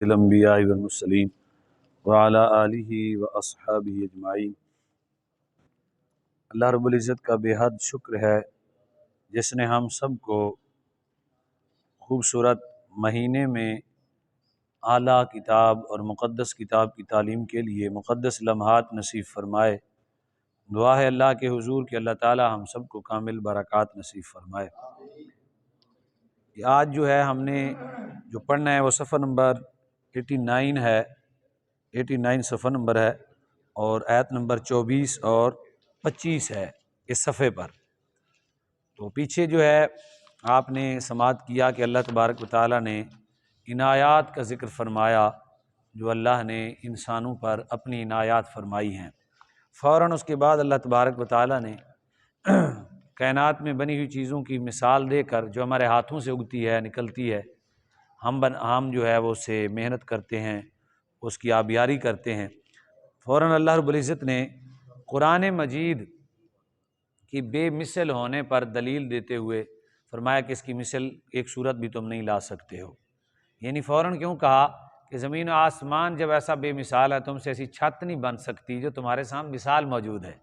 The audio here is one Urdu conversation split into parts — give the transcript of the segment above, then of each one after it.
الانبیاء والمرسلین وعلی آلہ واصحابہ اجمعین۔ اللہ رب العزت کا بے حد شکر ہے جس نے ہم سب کو خوبصورت مہینے میں اعلیٰ کتاب اور مقدس کتاب کی تعلیم کے لیے مقدس لمحات نصیب فرمائے۔ دعا ہے اللہ کے حضور کہ اللہ تعالی ہم سب کو کامل برکات نصیب فرمائے۔ آج جو ہے ہم نے جو پڑھنا ہے وہ صفحہ نمبر 89 ہے، 89 صفحہ نمبر ہے، اور آیت نمبر 24 اور 25 ہے اس صفحے پر۔ تو پیچھے جو ہے آپ نے سماعت کیا کہ اللہ تبارک و تعالیٰ نے عنایات کا ذکر فرمایا جو اللہ نے انسانوں پر اپنی عنایات فرمائی ہیں۔ فوراً اس کے بعد اللہ تبارک و تعالیٰ نے کائنات میں بنی ہوئی چیزوں کی مثال دے کر جو ہمارے ہاتھوں سے اگتی ہے، نکلتی ہے، ہم جو ہے وہ اسے محنت کرتے ہیں، اس کی آبیاری کرتے ہیں، فوراً اللہ رب العزت نے قرآن مجید کی بے مثل ہونے پر دلیل دیتے ہوئے فرمایا کہ اس کی مثل ایک صورت بھی تم نہیں لا سکتے ہو۔ یعنی فوراً کیوں کہا کہ زمین و آسمان جب ایسا بے مثال ہے، تم سے ایسی چھت نہیں بن سکتی جو تمہارے سامنے مثال موجود ہے،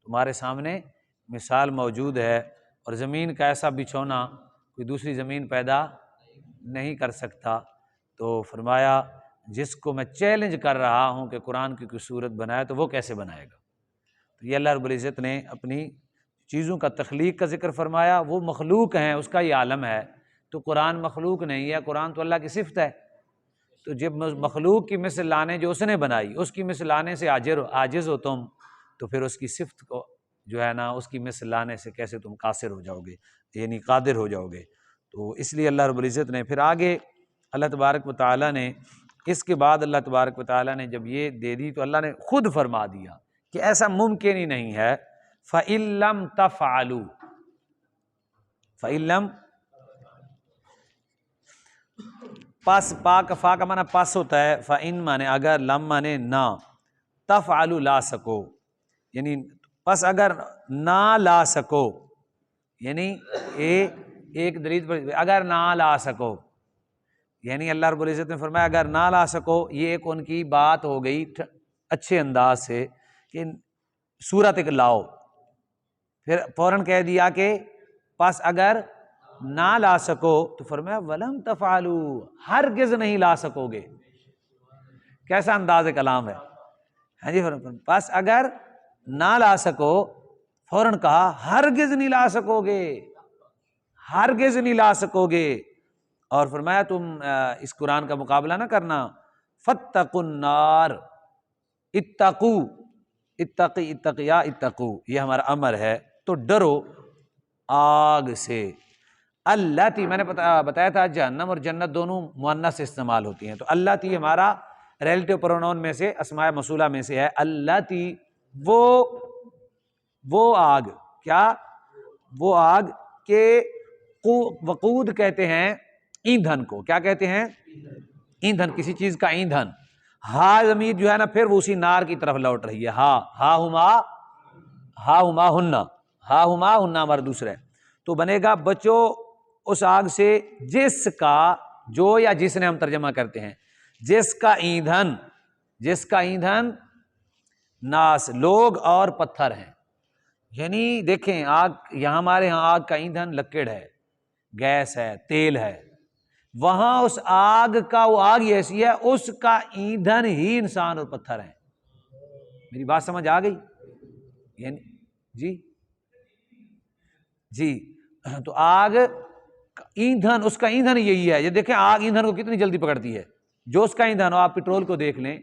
تمہارے سامنے مثال موجود ہے، اور زمین کا ایسا بچھونا کوئی دوسری زمین پیدا نہیں کر سکتا۔ تو فرمایا جس کو میں چیلنج کر رہا ہوں کہ قرآن کی کوئی صورت بنائے تو وہ کیسے بنائے گا۔ تو یہ اللہ رب العزت نے اپنی چیزوں کا تخلیق کا ذکر فرمایا، وہ مخلوق ہیں، اس کا یہ عالم ہے۔ تو قرآن مخلوق نہیں ہے، قرآن تو اللہ کی صفت ہے۔ تو جب مخلوق کی مثل لانے جو اس نے بنائی، اس کی مثل لانے سے عاجز ہو تم، تو پھر اس کی صفت کو جو ہے نا اس کی مثل لانے سے کیسے تم قاصر ہو جاؤ گے، یعنی قادر ہو جاؤ گے۔ تو اس لیے اللہ رب العزت نے پھر آگے اللہ تبارک و تعالیٰ نے اس کے بعد اللہ تبارک و تعالیٰ نے جب یہ دے دی تو اللہ نے خود فرما دیا کہ ایسا ممکن ہی نہیں ہے۔ فَإِن لَّمْ تَفْعَلُوا، فَإِن لَّمْ، پس، فا کا معنی پس ہوتا ہے، فَإِن معنی اگر، لم معنی نہ، تَفْعَلُوا لا سکو، یعنی پس اگر نہ لا سکو، یعنی ایک دلیل پر اگر نہ لا سکو، یعنی اللہ رب العزت نے فرمایا اگر نہ لا سکو، یہ ایک ان کی بات ہو گئی اچھے انداز سے کہ صورت ایک لاؤ، پھر فوراً کہہ دیا کہ پس اگر نہ لا سکو، تو فرمایا ولم تفعلوا، ہرگز نہیں لا سکو گے۔ کیسا انداز کلام ہے، ہاں جی، پس اگر نہ لا سکو، فوراً کہا ہرگز نہیں لا سکو گے، ہرگز نہیں لا سکو گے، اور فرمایا تم اس قرآن کا مقابلہ نہ کرنا۔ فاتقوا النار، اتقوا، اتقی، اتقیا، اتقوا، یہ ہمارا امر ہے، تو ڈرو آگ سے۔ اللاتی، میں نے بتایا تھا جہنم اور جنت دونوں مؤنث سے استعمال ہوتی ہیں، تو اللاتی ہمارا ریلیٹو پرونون میں سے، اسماء موصولہ میں سے ہے۔ اللاتی، وہ آگ، کیا؟ وہ آگ کے وقود کہتے ہیں ایندھن کو، کیا کہتے ہیں؟ ایندھن، کسی چیز کا ایندھن۔ ہا ضمیر جو ہے نا پھر وہ اسی نار کی طرف لوٹ رہی ہے، ہا ہما ہن ہمارا دوسرا ہے، تو بنے گا بچو اس آگ سے جس کا، جو یا جس نے ہم ترجمہ کرتے ہیں، جس کا ایندھن ناس، لوگ اور پتھر ہیں۔ یعنی دیکھیں آگ، یہاں ہمارے ہاں آگ کا ایندھن لکڑ ہے، گیس ہے، تیل ہے، وہاں اس آگ کا، وہ آگ ایسی ہے اس کا ایندھن ہی انسان اور پتھر ہیں۔ میری بات سمجھ آ گئی؟ یعنی جی، تو آگ ایندھن، اس کا ایندھن یہی ہے۔ یہ دیکھیں آگ ایندھن کو کتنی جلدی پکڑتی ہے، جو اس کا ایندھن ہو، آپ پٹرول کو دیکھ لیں،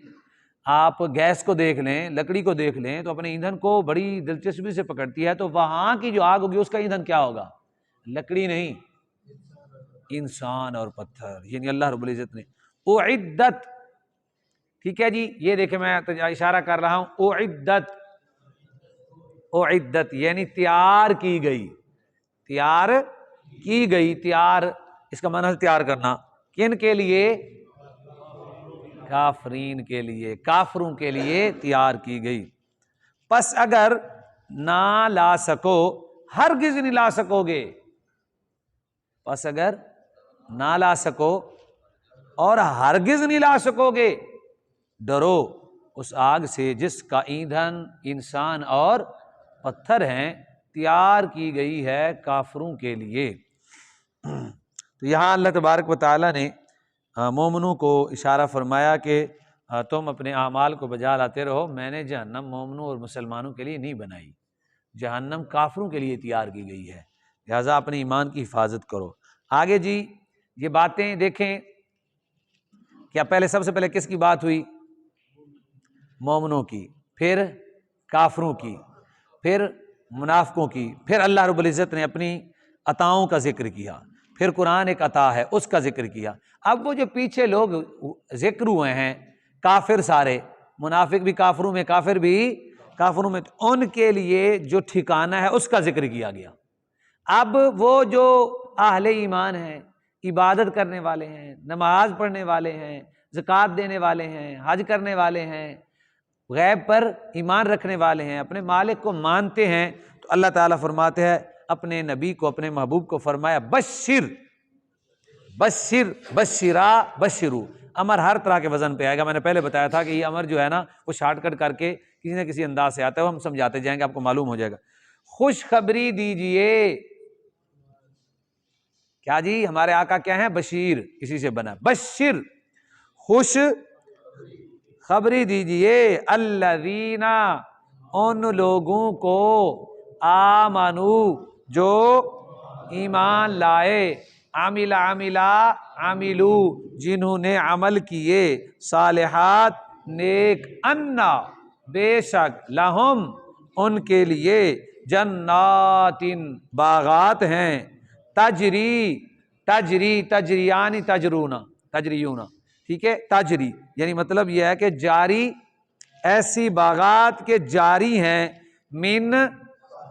آپ گیس کو دیکھ لیں، لکڑی کو دیکھ لیں، تو اپنے ایندھن کو بڑی دلچسپی سے پکڑتی ہے۔ تو وہاں کی جو آگ ہوگی اس کا ایندھن کیا ہوگا؟ لکڑی نہیں، انسان اور پتھر۔ یعنی اللہ رب العزت نے اعدت، ٹھیک ہے جی، یہ دیکھیں میں اشارہ کر رہا ہوں، اعدت یعنی تیار کی گئی، تیار کی گئی، تیار اس کا معنی ہے تیار کرنا، کن کے لیے؟ کافرین کے لیے، کافروں کے لیے تیار کی گئی۔ پس اگر نہ لا سکو، ہرگز نہیں لا سکو گے، پس اگر نہ لا سکو اور ہرگز نہیں لا سکو گے۔ ڈرو اس آگ سے جس کا ایندھن انسان اور پتھر ہیں، تیار کی گئی ہے کافروں کے لیے۔ تو یہاں اللہ تبارک و تعالیٰ نے مومنوں کو اشارہ فرمایا کہ تم اپنے اعمال کو بجا لاتے رہو، میں نے جہنم مومنوں اور مسلمانوں کے لیے نہیں بنائی، جہنم کافروں کے لیے تیار کی گئی ہے، لہٰذا اپنے ایمان کی حفاظت کرو۔ آگے جی یہ باتیں دیکھیں، کیا پہلے سب سے پہلے کس کی بات ہوئی؟ مومنوں کی، پھر کافروں کی، پھر منافقوں کی، پھر اللہ رب العزت نے اپنی عطاؤں کا ذکر کیا، پھر قرآن ایک عطا ہے اس کا ذکر کیا۔ اب وہ جو پیچھے لوگ ذکر ہوئے ہیں کافر، سارے منافق بھی کافروں میں، کافر بھی کافروں میں، ان کے لیے جو ٹھکانہ ہے اس کا ذکر کیا گیا۔ اب وہ جو اہل ایمان ہیں، عبادت کرنے والے ہیں، نماز پڑھنے والے ہیں، زکوٰۃ دینے والے ہیں، حج کرنے والے ہیں، غیب پر ایمان رکھنے والے ہیں، اپنے مالک کو مانتے ہیں، تو اللہ تعالیٰ فرماتے ہیں اپنے نبی کو، اپنے محبوب کو فرمایا بشر بشر بشرا بشرو۔ امر ہر طرح کے وزن پہ آئے گا، میں نے پہلے بتایا تھا کہ یہ امر جو ہے نا وہ شارٹ کٹ کر کے کسی نہ کسی انداز سے آتا ہے، وہ ہم سمجھاتے جائیں گے، آپ کو معلوم ہو جائے گا۔ خوشخبری دیجئے، کیا جی؟ ہمارے آقا کیا ہیں؟ بشیر، اسی سے بنا بشر، خوش خبری دیجئے، الذین، ان لوگوں کو، آمنو، جو ایمان لائے، عملو، جنہوں نے عمل کیے، صالحات، نیک، انا، بے شک، لہم، ان کے لیے، جنات، باغات ہیں، تجریانی تجریون، ٹھیک ہے، تجری یعنی مطلب یہ ہے کہ جاری، ایسی باغات کے جاری ہیں، من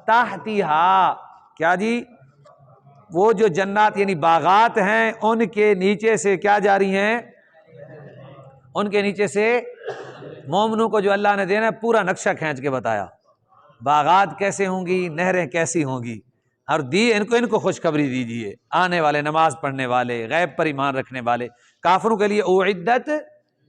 تحتہا، کیا جی؟ وہ جو جنات یعنی باغات ہیں ان کے نیچے سے کیا جاری ہیں؟ ان کے نیچے سے مومنوں کو جو اللہ نے دینا ہے پورا نقشہ کھینچ کے بتایا، باغات کیسے ہوں گی، نہریں کیسی ہوں گی، اور دی ان کو خوشخبری دیجیے، آنے والے، نماز پڑھنے والے، غیب پر ایمان رکھنے والے۔ کافروں کے لیے اعدت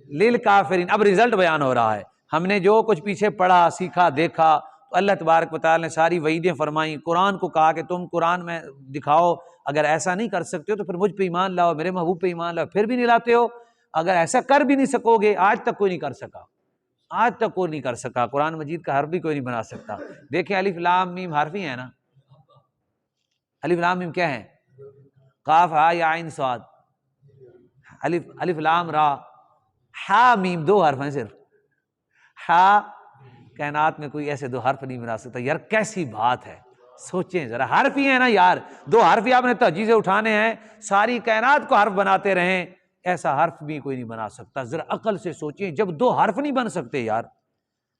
للکافرین، اب رزلٹ بیان ہو رہا ہے۔ ہم نے جو کچھ پیچھے پڑھا، سیکھا، دیکھا، تو اللہ تبارک و تعالی نے ساری وعیدیں فرمائیں، قرآن کو کہا کہ تم قرآن میں دکھاؤ، اگر ایسا نہیں کر سکتے ہو تو پھر مجھ پہ ایمان لاؤ، میرے محبوب پہ ایمان لاؤ، پھر بھی نہیں لاتے ہو، اگر ایسا کر بھی نہیں سکو گے، آج تک کوئی نہیں کر سکا، آج تک کوئی نہیں کر سکا، قرآن مجید کا حرف بھی کوئی نہیں بنا سکتا۔ دیکھیں الف لام میم حرف ہی ہیں نا، الف لام میم کیا ہیں؟ قاف ہا یا عین صاد، الف لام را، ہا میم دو حرف ہیں صرف، ہا کائنات میں کوئی ایسے دو حرف نہیں بنا سکتا۔ یار کیسی بات ہے، سوچیں ذرا، حرف ہی ہیں نا یار، دو حرف ہی آپ نے تہجی سے اٹھانے ہیں، ساری کائنات کو حرف بناتے رہیں، ایسا حرف بھی کوئی نہیں بنا سکتا۔ ذرا عقل سے سوچیں، جب دو حرف نہیں بن سکتے یار،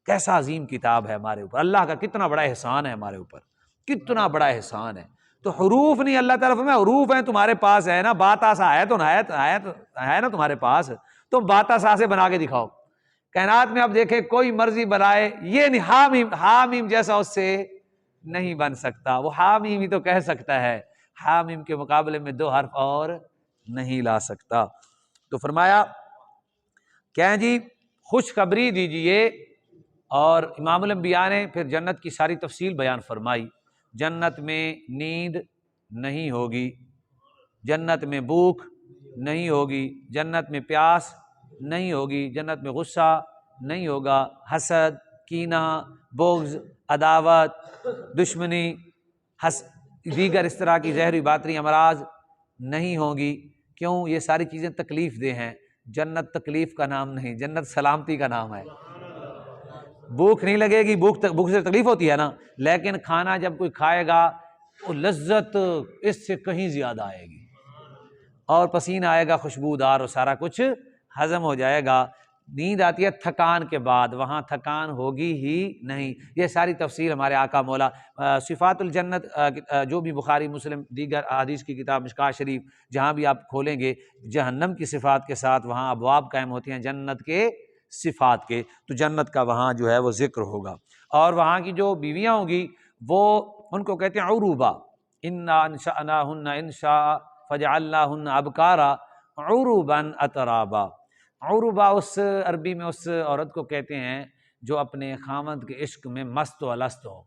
کیسا عظیم کتاب ہے ہمارے اوپر، اللہ کا کتنا بڑا احسان ہے ہمارے اوپر، کتنا بڑا احسان ہے۔ تو حروف نہیں، اللہ تعالیٰ فرمایا حروف ہیں تمہارے پاس، ہے نا، باتا سا ہے تو ہے نا تمہارے پاس، تم باتا سا سے بنا کے دکھاؤ۔ کائنات میں اب دیکھیں کوئی مرضی بنائے، یہ نہیں، حامیم جیسا اس سے نہیں بن سکتا، وہ حامیم ہی تو کہہ سکتا ہے، حامیم کے مقابلے میں دو حرف اور نہیں لا سکتا۔ تو فرمایا کیا جی؟ خوشخبری دیجئے، اور امام الانبیاء نے پھر جنت کی ساری تفصیل بیان فرمائی۔ جنت میں نیند نہیں ہوگی، جنت میں بھوک نہیں ہوگی، جنت میں پیاس نہیں ہوگی، جنت میں غصہ نہیں ہوگا، حسد، کینہ، بغض، عداوت، دشمنی، دیگر اس طرح کی زہری باطنی امراض نہیں ہوں گی۔ کیوں؟ یہ ساری چیزیں تکلیف دہ ہیں، جنت تکلیف کا نام نہیں، جنت سلامتی کا نام ہے۔ بھوک نہیں لگے گی، بھوک سے تکلیف ہوتی ہے نا، لیکن کھانا جب کوئی کھائے گا وہ لذت اس سے کہیں زیادہ آئے گی، اور پسینہ آئے گا خوشبودار، اور سارا کچھ ہضم ہو جائے گا۔ نیند آتی ہے تھکان کے بعد، وہاں تھکان ہوگی ہی نہیں۔ یہ ساری تفسیر ہمارے آقا مولا صفات الجنت، جو بھی بخاری مسلم دیگر احادیث کی کتاب مشکوٰۃ شریف جہاں بھی آپ کھولیں گے، جہنم کی صفات کے ساتھ وہاں ابواب قائم ہوتی ہیں جنت کے صفات کے، تو جنت کا وہاں جو ہے وہ ذکر ہوگا۔ اور وہاں کی جو بیویاں ہوں گی وہ ان کو کہتے ہیں عروبہ، انا انشأناہن انشاء فجعلناہن ابکارا، عرباً اترابا۔ عربا اس عربی میں اس عورت کو کہتے ہیں جو اپنے خامند کے عشق میں مست و الست ہو،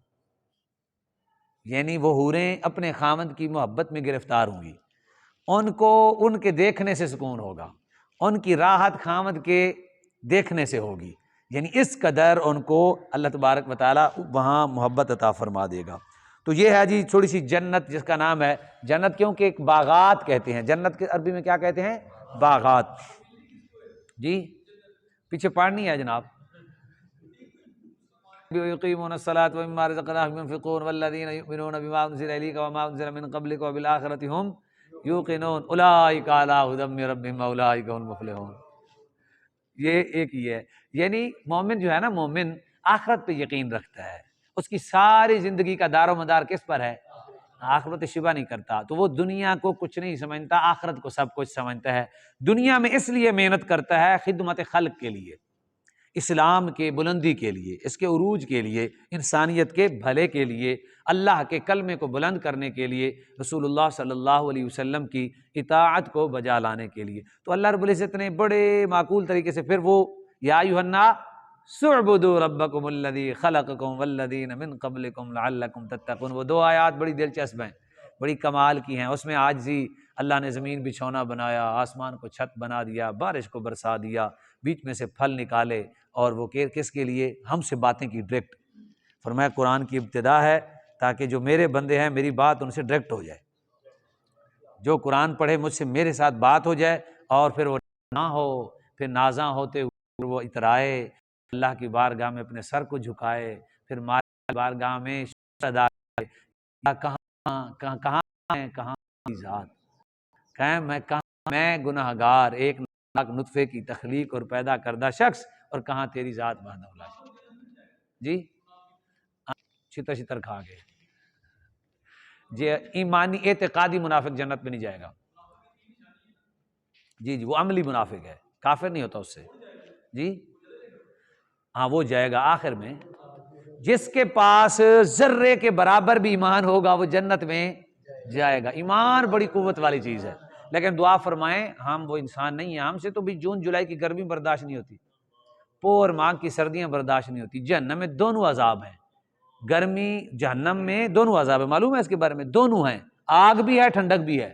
یعنی وہ حوریں اپنے خامند کی محبت میں گرفتار ہوں گی، ان کو ان کے دیکھنے سے سکون ہوگا، ان کی راحت خامد کے دیکھنے سے ہوگی، یعنی اس قدر ان کو اللہ تبارک و تعالی وہاں محبت عطا فرما دے گا۔ تو یہ ہے جی تھوڑی سی جنت جس کا نام ہے جنت، کیونکہ ایک باغات کہتے ہیں جنت کے عربی میں، کیا کہتے ہیں؟ باغات۔ جی پیچھے پڑھنی ہے جناب، یقیمون الصلاۃ ومما رزقناہم ينفقون والذین یؤمنون بما انزل الیک وما انزل من قبلک وبالآخرۃ ھم یوقنون اولئک علی ھدی من ربہم واولئک هم المفلحون۔ یہ ایک ہی ہے، یعنی مومن جو ہے نا، مومن آخرت پہ یقین رکھتا ہے، اس کی ساری زندگی کا دار و مدار کس پر ہے؟ آخرت شبہ نہیں کرتا، تو وہ دنیا کو کچھ نہیں سمجھتا، آخرت کو سب کچھ سمجھتا ہے۔ دنیا میں اس لیے محنت کرتا ہے خدمت خلق کے لیے، اسلام کے بلندی کے لیے، اس کے عروج کے لیے، انسانیت کے بھلے کے لیے، اللہ کے کلمے کو بلند کرنے کے لیے، رسول اللہ صلی اللہ علیہ وسلم کی اطاعت کو بجا لانے کے لیے۔ تو اللہ رب العزت نے بڑے معقول طریقے سے پھر وہ یا ایھا الناس اعبدوا ربکم الذی خلقکم والذین من قبلکم لعلکم تتقون، وہ دو آیات بڑی دلچسپ ہیں، بڑی کمال کی ہیں۔ اس میں عاجزی، اللہ نے زمین بچھونا بنایا، آسمان کو چھت بنا دیا، بارش کو برسا دیا، بیچ میں سے پھل نکالے، اور وہ کس کے لیے؟ ہم سے باتیں کی ڈائریکٹ۔ فرمایا قرآن کی ابتدا ہے تاکہ جو میرے بندے ہیں میری بات ان سے ڈائریکٹ ہو جائے، جو قرآن پڑھے مجھ سے میرے ساتھ بات ہو جائے، اور پھر وہ نہ ہو، پھر نازاں ہوتے ہوئے وہ اترائے، اللہ کی بارگاہ میں اپنے سر کو جھکائے، پھر مالک بارگاہ میں شکر ادا کرے، کہاں کی ذات، میں گناہ گار ایک ناک نطفے کی تخلیق اور پیدا کردہ شخص، اور کہاں تیری ذات وحدہ لا شریک۔ جی چھتر چھتر کھا گئے جی۔ ایمانی اعتقادی منافق جنت میں نہیں جائے گا، جی وہ عملی منافق ہے، کافر نہیں ہوتا اس سے، جی ہاں وہ جائے گا آخر میں۔ جس کے پاس ذرے کے برابر بھی ایمان ہوگا وہ جنت میں جائے گا۔ ایمان بڑی قوت والی چیز ہے، لیکن دعا فرمائیں ہم وہ انسان نہیں ہیں، ہم سے تو بھی جون جولائی کی گرمی برداشت نہیں ہوتی، پور ماہ کی سردیاں برداشت نہیں ہوتی۔ جہنم میں دونوں عذاب ہیں، گرمی جہنم میں دونوں عذاب ہیں، معلوم ہے اس کے بارے میں؟ دونوں ہیں، آگ بھی ہے ٹھنڈک بھی ہے،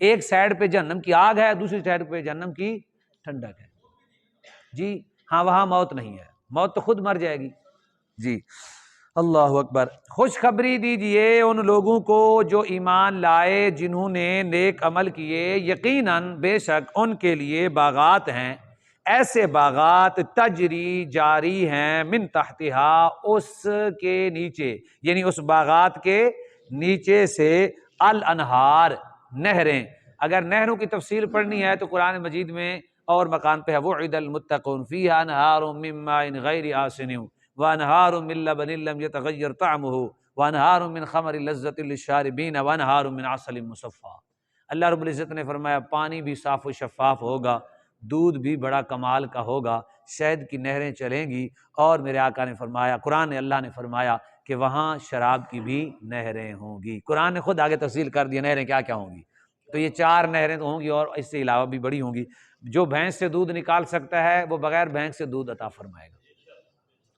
ایک سائڈ پہ جہنم کی آگ ہے، دوسری سائڈ پہ جہنم کی ٹھنڈک ہے۔ جی ہاں وہاں موت نہیں ہے، موت تو خود مر جائے گی۔ جی اللہ اکبر۔ خوشخبری دیجئے ان لوگوں کو جو ایمان لائے، جنہوں نے نیک عمل کیے، یقیناً بے شک ان کے لیے باغات ہیں، ایسے باغات تجری جاری ہیں، من تحتہا اس کے نیچے، یعنی اس باغات کے نیچے سے، الانہار نہریں۔ اگر نہروں کی تفصیل پڑھنی ہے تو قرآن مجید میں اور مکان پہ ہے، وعد المتقون فیہا انہار من ماء غیر آسن وانہار من لبن لم یتغیر طعمہ وانہار من خمر لذۃ للشاربین وانہار من عسل مصفی۔ اللہ رب العزت نے فرمایا پانی بھی صاف و شفاف ہوگا، دودھ بھی بڑا کمال کا ہوگا، شہد کی نہریں چلیں گی، اور میرے آقا نے فرمایا، قرآن نے اللہ نے فرمایا کہ وہاں شراب کی بھی نہریں ہوں گی۔ قرآن نے خود آگے تفصیل کر دیا نہریں کیا کیا ہوں گی، تو یہ 4 نہریں تو ہوں گی، اور اس سے علاوہ بھی بڑی ہوں گی۔ جو بھینس سے دودھ نکال سکتا ہے وہ بغیر بھینس سے دودھ عطا فرمائے گا،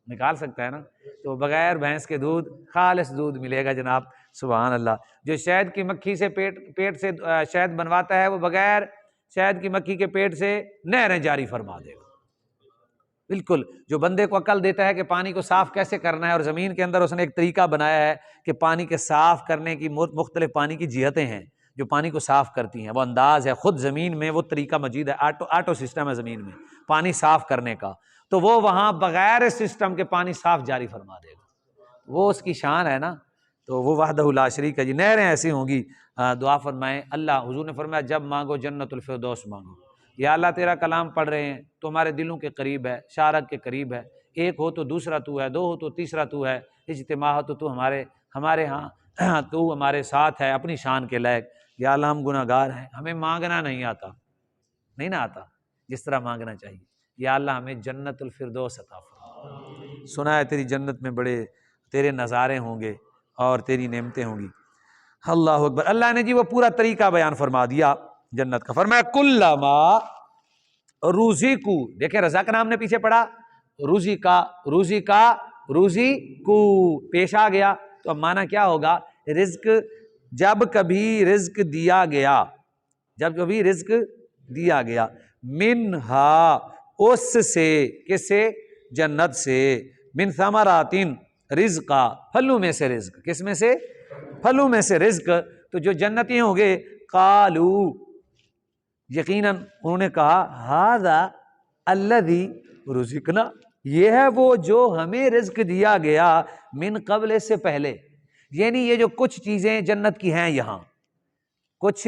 نکال سکتا ہے نا، تو بغیر بھینس کے دودھ خالص دودھ ملے گا جناب، سبحان اللہ۔ جو شہد کی مکھی سے پیٹ سے شہد بنواتا ہے، وہ بغیر شہد کی مکھی کے پیٹ سے نہریں جاری فرما دے گا۔ بالکل، جو بندے کو عقل دیتا ہے کہ پانی کو صاف کیسے کرنا ہے، اور زمین کے اندر اس نے ایک طریقہ بنایا ہے کہ پانی کے صاف کرنے کی مختلف پانی کی جہتیں ہیں جو پانی کو صاف کرتی ہیں، وہ انداز ہے خود زمین میں، وہ طریقہ مجید ہے، آٹو سسٹم ہے زمین میں پانی صاف کرنے کا، تو وہ وہاں بغیر سسٹم کے پانی صاف جاری فرما دے گا، وہ اس کی شان ہے نا، تو وہ وحدہ لا شریک ہے جی۔ نہریں ایسی ہوں گی، دعا فرمائیں اللہ، حضور نے فرمایا جب مانگو جنت الفردوس مانگو۔ یا اللہ تیرا کلام پڑھ رہے ہیں تو ہمارے دلوں کے قریب ہے، شارک کے قریب ہے، ایک ہو تو دوسرا تو ہے، 2 ہو تو تیسرا تو ہے، اجتماع ہو تو ہمارے ہاں تو ہمارے ساتھ ہے اپنی شان کے لائق۔ یا اللہ ہم گناہ گار ہیں، ہمیں مانگنا نہیں آتا، نہیں نہ آتا جس طرح مانگنا چاہیے۔ یا اللہ ہمیں جنت الفردوس عطا فرما، سنا ہے تیری جنت میں بڑے تیرے نظارے ہوں گے اور تیری نعمتیں ہوں گی۔ اللہ اکبر۔ اللہ نے جی وہ پورا طریقہ بیان فرما دیا جنت کا. فرمایا کلما روزیکو، دیکھیں رزا کا نام نے پیچھے پڑا، روزی کا روزی کو پیش آ گیا، تو اب معنی کیا ہوگا؟ رزق، جب کبھی رزق دیا گیا، جب کبھی رزق دیا گیا، منہا اس سے، کس سے؟ جنت سے، من ثمراتن رزقا، پھلوں میں سے رزق، کس میں سے؟ پھلوں میں سے رزق. تو جو جنتی ہوں گے قالو، یقیناً انہوں نے کہا ھذا الذی رزقنا، یہ ہے وہ جو ہمیں رزق دیا گیا، من قبل، اس سے پہلے. یعنی یہ جو کچھ چیزیں جنت کی ہیں، یہاں کچھ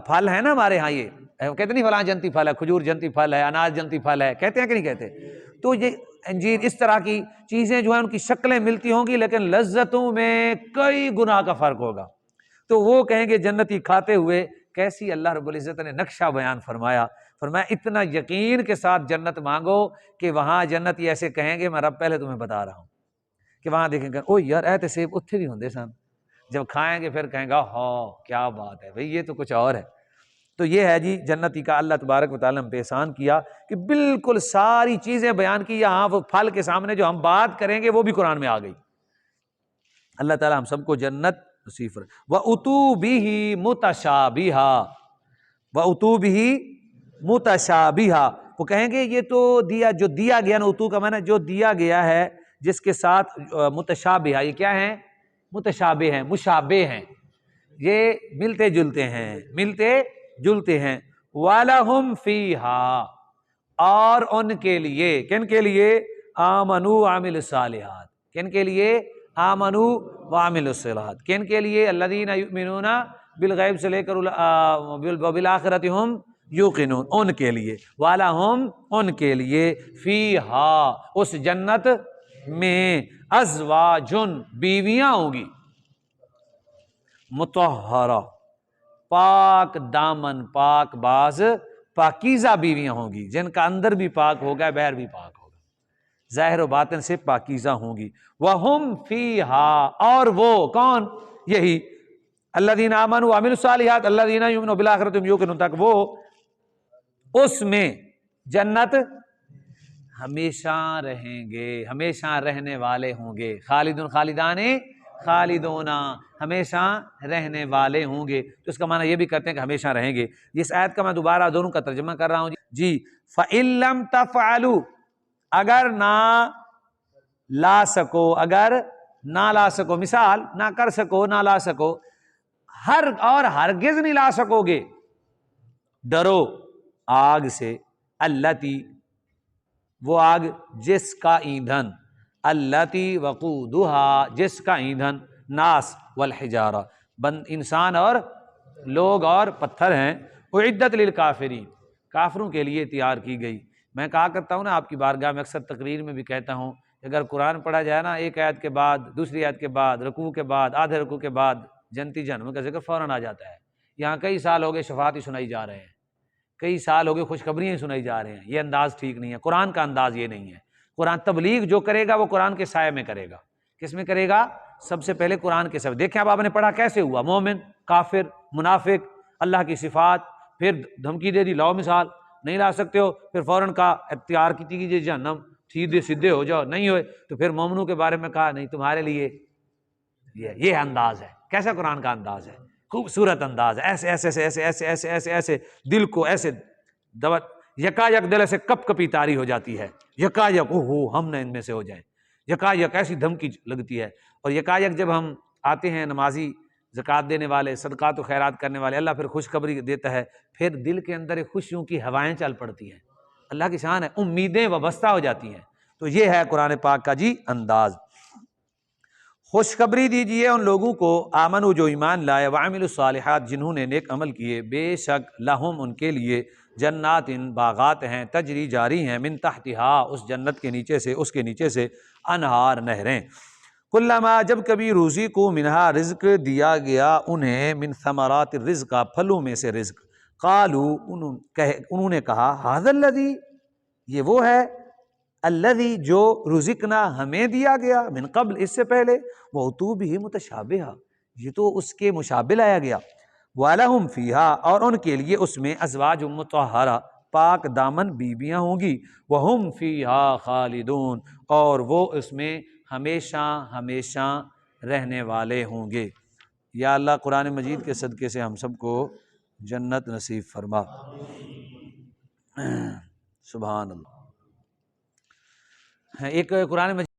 پھل ہیں نا ہمارے ہاں، یہ کہتے نہیں فلاں جنتی پھل ہے، کھجور جنتی پھل ہے، اناج جنتی پھل ہے، کہتے ہیں کہ نہیں کہتے؟ تو یہ انجیر، اس طرح کی چیزیں جو ہیں ان کی شکلیں ملتی ہوں گی، لیکن لذتوں میں کئی گنا کا فرق ہوگا. تو وہ کہیں گے جنتی کھاتے ہوئے کیسی اللہ رب العزت نے نقشہ بیان فرمایا. فرمایا اتنا یقین کے ساتھ جنت مانگو کہ وہاں جنتی ایسے کہیں گے، میں رب پہلے تمہیں بتا رہا ہوں، کہ وہاں دیکھیں گے او یار اے تے سیب اتھے بھی ہوندے سن، جب کھائیں گے پھر کہیں گا ہاں کیا بات ہے بھئی، یہ تو کچھ اور ہے. تو یہ ہے جی جنتی کا اللہ تبارک و تعالیٰ نے ہم پہ احسان کیا کہ بالکل ساری چیزیں بیان کی. یہاں وہ پھل کے سامنے جو ہم بات کریں گے وہ بھی قرآن میں آ گئی. اللہ تعالیٰ ہم سب کو جنت نصیب فرمائے. وَأُتُوا بِهِ مُتَشَابِهًا، وَأُتُوا بِهِ مُتَشَابِهًا، وہ کہیں گے یہ تو جو دیا گیا نا، اتو کا معنی جو دیا گیا ہے، جس کے ساتھ متشابہ، یہ کیا ہیں؟ متشابہ ہیں، مشابہ ہیں، یہ ملتے جلتے ہیں، ملتے جلتے ہیں. وَلَهُمْ فِيهَا، اور ان کے لیے، کن کے لیے؟ آمنوا وعملوا الصالحات، کن کے لیے؟ آمنوا وعملوا الصالحات، کن کے لیے؟ الذین یؤمنون بالغیب سے لے کر وبالآخرۃ ہم یوقنون، ان کے لیے. وَلَهُمْ، ان کے لیے، فِيهَا، اس جنت میں، ازواجن، بیویاں ہوں گی، مطہرہ، پاک دامن، پاک باز، پاکیزہ بیویاں ہوں گی، جن کا اندر بھی پاک ہوگا، باہر بھی پاک ہوگا، ظاہر و باطن سے پاکیزہ ہوں گی. وَهُمْ فِيهَا، اور وہ کون؟ یہی الذین آمنوا وعملوا الصالحات الذین یؤمنون بالآخرۃ هم یوقنون، تک وہ اس میں جنت ہمیشہ رہیں گے، ہمیشہ رہنے والے ہوں گے. خالدون، خالدان، خالدون، ہمیشہ رہنے والے ہوں گے. تو اس کا معنی یہ بھی کرتے ہیں کہ ہمیشہ رہیں گے. اس آیت کا میں دوبارہ دونوں کا ترجمہ کر رہا ہوں جی. فَإِن لَّمْ تَفْعَلُوا، اگر نہ لا سکو، اگر نہ لا سکو، مثال نہ کر سکو، نہ لا سکو، اور ہرگز نہیں لا سکو گے، ڈرو آگ سے، التی، وہ آگ جس کا ایندھن، التی وقودها، جس کا ایندھن، ناس والحجارہ، انسان اور لوگ اور پتھر ہیں، اعدت للکافرین، کافروں کے لیے تیار کی گئی. میں کہا کرتا ہوں نا آپ کی بارگاہ میں، اکثر تقریر میں بھی کہتا ہوں، اگر قرآن پڑھا جائے نا، ایک آیت کے بعد دوسری آیت کے بعد، رکوع کے بعد، آدھے رکوع کے بعد جنتی جہنم کا ذکر فوراً آ جاتا ہے. یہاں کئی سال ہو گئے شفاعت ہی سنائی جا رہے ہیں، کئی سال ہو گئے خوشخبریاں ہی سنائی جا رہے ہیں. یہ انداز ٹھیک نہیں ہے، قرآن کا انداز یہ نہیں ہے. قرآن تبلیغ جو کرے گا وہ قرآن کے سائے میں کرے گا. کس میں کرے گا؟ سب سے پہلے قرآن کے سائے. دیکھیں اب آپ نے پڑھا کیسے ہوا، مومن، کافر، منافق، اللہ کی صفات، پھر دھمکی دے دی، لاؤ مثال، نہیں لا سکتے ہو، پھر فوراً کا اختیار کی کیجیے جہنم، سیدھے سیدھے ہو جاؤ، نہیں ہوئے تو پھر مومنوں کے بارے میں کہا نہیں تمہارے لیے یہ انداز ہے. کیسا قرآن کا انداز ہے؟ خوبصورت انداز ہے، ایسے ایسے ایسے ایسے ایسے ایسے ایسے ایسے دل کو ایسے یکا یک دل ایسے کپ کپی طاری ہو جاتی ہے، یکا یک ہم نہ ان میں سے ہو جائیں، یکا یک ایسی دھمکی لگتی ہے. اور یکا یک جب ہم آتے ہیں نمازی، زکوٰۃ دینے والے، صدقات و خیرات کرنے والے، اللہ پھر خوشخبری دیتا ہے، پھر دل کے اندر خوشیوں کی ہوائیں چل پڑتی ہیں. اللہ کی شان ہے، امیدیں وابستہ ہو جاتی ہیں. تو یہ ہے قرآن پاک کا جی انداز. خوشخبری دیجئے ان لوگوں کو، آمنو جو ایمان لائے، وعملوا الصالحات جنہوں نے نیک عمل کیے، بے شک لہم ان کے لیے، جنات باغات ہیں، تجری جاری ہیں، من تحتہا اس جنت کے نیچے سے، اس کے نیچے سے، انہار نہریں. کلما جب کبھی روزی کو منہا رزق دیا گیا انہیں، من ثمرات الرزق پھلوں میں سے رزق، قالو انہوں نے کہا ھذا الذی، یہ وہ ہے، الذی جو رزقنا ہمیں دیا گیا، من قبل اس سے پہلے، وَأُتُوا بِهِ مُتَشَابِهًا، یہ تو اس کے مشابہ لایا گیا، وَلَهُمْ فِيهَا اور ان کے لیے اس میں ازواج مطہرہ پاک دامن بیویاں ہوں گی، وَهُمْ فِيهَا خَالِدُونَ اور وہ اس میں ہمیشہ ہمیشہ رہنے والے ہوں گے۔ یا اللہ قرآن مجید کے صدقے سے ہم سب کو جنت نصیب فرما۔ سبحان اللہ۔ ایک قرآن مجید